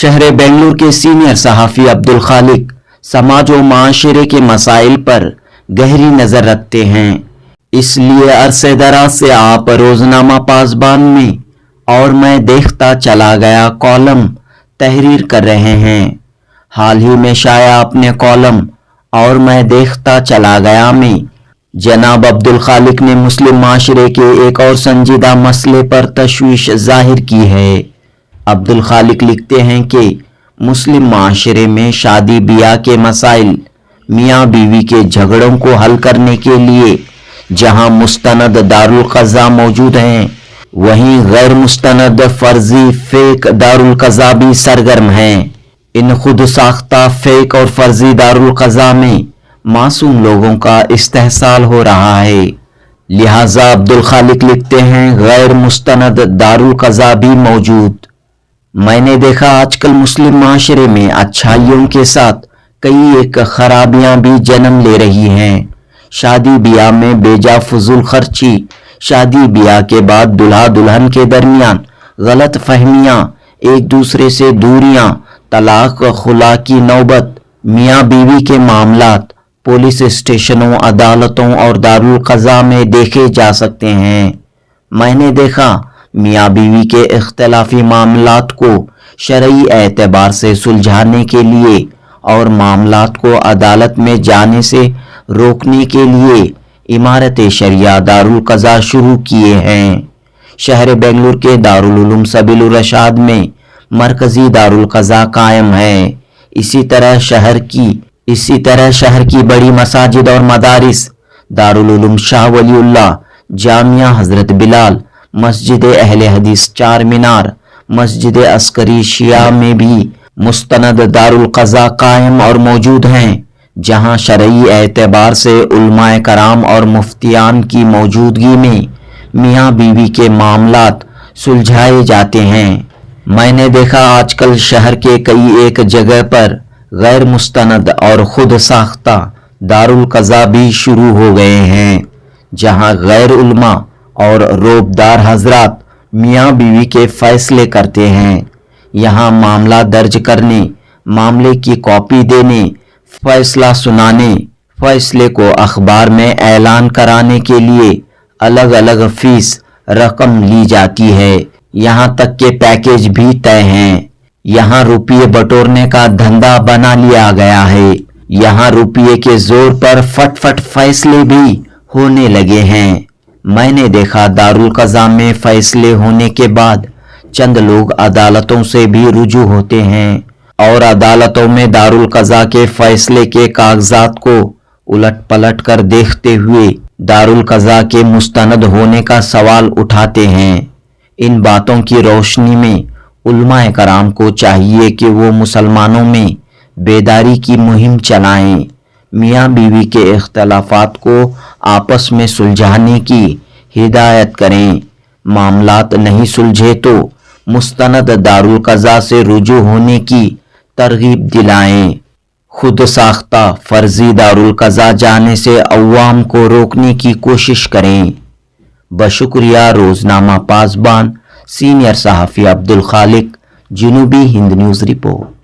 शहर बेंगलुरु के सीनियर सहाफ़ी अब्दुल खालिक समाज व माशरे के मसाइल पर गहरी नज़र रखते हैं, इसलिए अरसे दराज से आप रोज़नामा पासबान में और मैं देखता चला गया कॉलम तहरीर कर रहे हैं। हाल ही में शाया अपने कॉलम और मैं देखता चला गया में जनाब अब्दुल खालिक ने मुस्लिम माशरे के एक और संजीदा मसले पर तशवीश जाहिर की है। अब्दुल खालिक लिखते हैं कि मुस्लिम माशरे में शादी बियाह के मसाइल, मियाँ बीवी के झगड़ों को हल करने के लिए जहाँ मुस्तनद दारुल क़ज़ा मौजूद हैं, वहीं गैर मुस्तनद फर्जी फेक दारुल क़ज़ा भी सरगर्म हैं। इन खुद साख्ता फेक और फर्जी दारुल क़ज़ा में मासूम लोगों का इस्तेहसाल हो रहा है। लिहाजा अब्दुल खालिक लिखते हैं, गैर मुस्तनद दारुल क़ज़ा भी मौजूद। मैंने देखा आजकल मुस्लिम माशरे में अच्छाइयों के साथ कई एक खराबियां भी जन्म ले रही हैं। शादी ब्याह में बेजा फजूल खर्ची, शादी ब्याह के बाद दुल्हा दुल्हन के दरमियान गलत फहमियां, एक दूसरे से दूरियां, तलाक खुला की नौबत, मियाँ बीवी के मामलात पुलिस स्टेशनों, अदालतों और दारुल क़ज़ा में देखे जा सकते हैं। मैंने देखा मियाँ बीवी के इख्तिलाफी मामलात को शरई एतबार से सुलझाने के लिए और मामलात को अदालत में जाने से रोकने के लिए इमारत शरिया दारुल क़ज़ा शुरू किए हैं। शहर बेंगलुरु के दारुल उलूम सबीलुर रशाद में मरकजी दारुल क़ज़ा कायम है। इसी तरह शहर की बड़ी मसाजिद और मदारिस दारुल उलूम शाह वलीउल्लाह, जामिया हजरत बिलाल, मस्जिद अहले हदीस चार मीनार, मस्जिद अस्करी शिया में भी मुस्तनद दारुल क़ज़ा कायम और मौजूद हैं, जहां शरई एतबार से उलमाए कराम और मुफ्तियान की मौजूदगी में मियाँ बीवी के मामलात सुलझाए जाते हैं। मैंने देखा आजकल शहर के कई एक जगह पर गैर मुस्तनद और खुद साख्ता दारुल क़ज़ा भी शुरू हो गए हैं, जहां गैर उलमा और रोबदार हजरात मियाँ बीवी के फैसले करते हैं। यहाँ मामला दर्ज करने, मामले की कॉपी देने, फैसला सुनाने, फैसले को अखबार में ऐलान कराने के लिए अलग अलग फीस रकम ली जाती है। यहाँ तक के पैकेज भी तय हैं। यहाँ रुपये बटोरने का धंधा बना लिया गया है। यहाँ रुपये के जोर पर फटफट फैसले भी होने लगे हैं। मैंने देखा दारुल क़ज़ा में फैसले होने के बाद चंद लोग अदालतों से भी रुजू होते हैं और अदालतों में दारुल क़ज़ा के फैसले के कागजात को उलट पलट कर देखते हुए दारुल क़ज़ा के मुस्तनद होने का सवाल उठाते हैं। इन बातों की रोशनी में उलमाए कराम को चाहिए कि वो मुसलमानों में बेदारी की मुहिम चलाएं, मियाँ बीवी के इख्तलाफात को आपस में सुलझाने की हिदायत करें। मामलात नहीं सुलझे तो मुस्तनद दारुल क़ज़ा से रुजू होने की तरगीब दिलाएं। खुद साख्ता फर्जी दारुल क़ज़ा जाने से अवाम को रोकने की कोशिश करें। बशुक्रिया रोज़नामा पासबान सीनियर सहाफ़ी अब्दुल खालिक, जनूबी हिंद न्यूज़ रिपोर्ट।